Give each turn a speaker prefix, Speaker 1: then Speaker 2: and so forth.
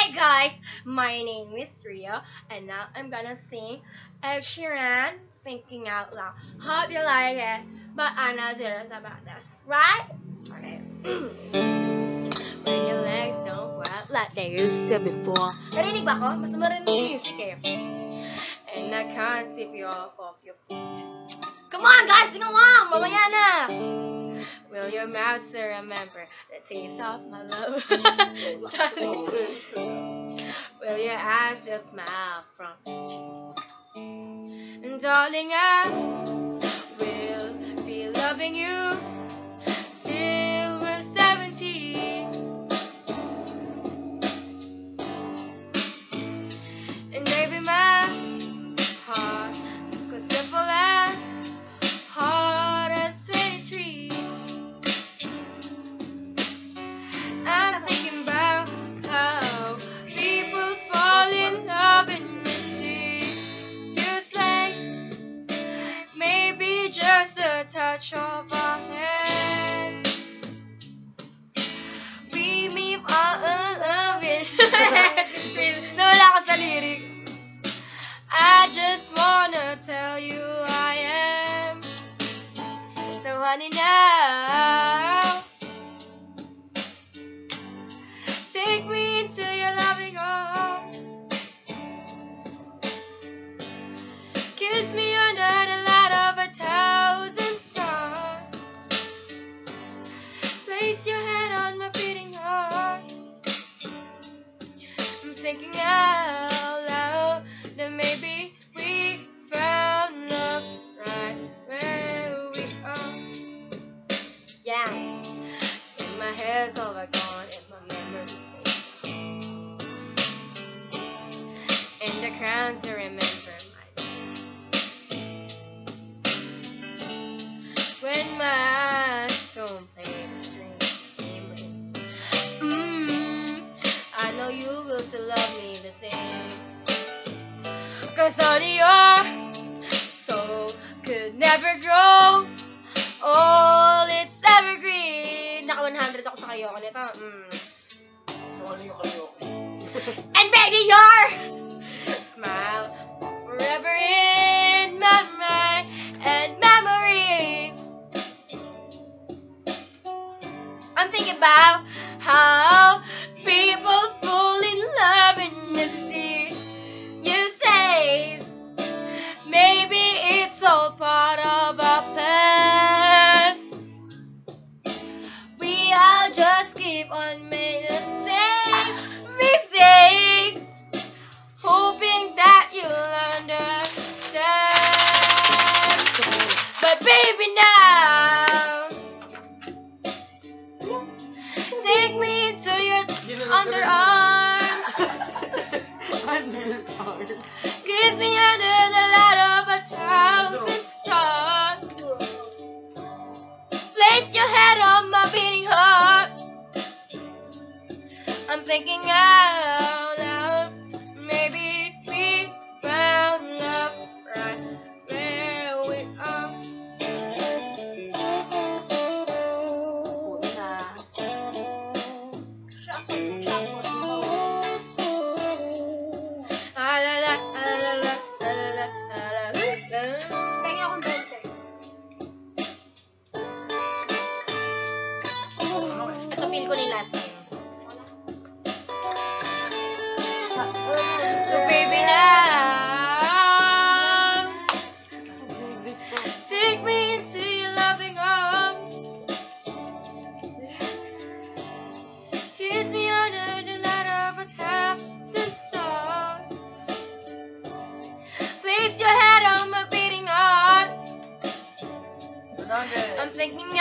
Speaker 1: Hi guys, my name is Ria, and now I'm gonna sing Ed Sheeran, Thinking Out Loud. Hope you like it, but I'm not serious about this, right? Okay. When your legs don't work like they used to before. Narinig ba ako? Mas marinig yung music eh. And I can't sweep you off of your feet. Come on guys, sing along! Mamaya na! Will your mouth still remember the taste of my love? Darling. Will your eyes still smile from the cheek? And darling, I will be loving you till we're 70. And maybe my heart could simple as hard as 23. I'm thinking about how people fall in love in mysterious ways. Maybe just a touch of our hand. We meet all alone in nawala ako sa lyric. I just wanna tell you I am. So honey now, take me into your loving arms. Kiss me under the light of 1,000 stars. Place your head on my beating heart. I'm thinking out loud that maybe we found love right where we are. Yeah, and my hair's all gone and my memory fades. And the crowns to remember my name. When my eyes don't play the same way. I know you will still love me the same. 'Cause honey, your soul could never grow old, it's evergreen. Naka 100 ako sa karaoke nito.
Speaker 2: Ano yung karaoke?
Speaker 1: And baby, your smile forever in my mind and memory. I'm thinking about how people fall in love in mysterious ways. Maybe it's all part of a plan. We all just keep on making the same mistakes, hoping that you'll understand. But baby now, take me to your underarm. Kiss me under the light of 1,000 stars. Place your head on my beating heart. I'm thinking out loud. Maybe we found love right where we are. Pengen akong dente. Ito feel ko ni last name. So baby now, take me into your loving arms. Kiss me under the light of 1,000 stars. Place your head on my beating heart. I'm thinking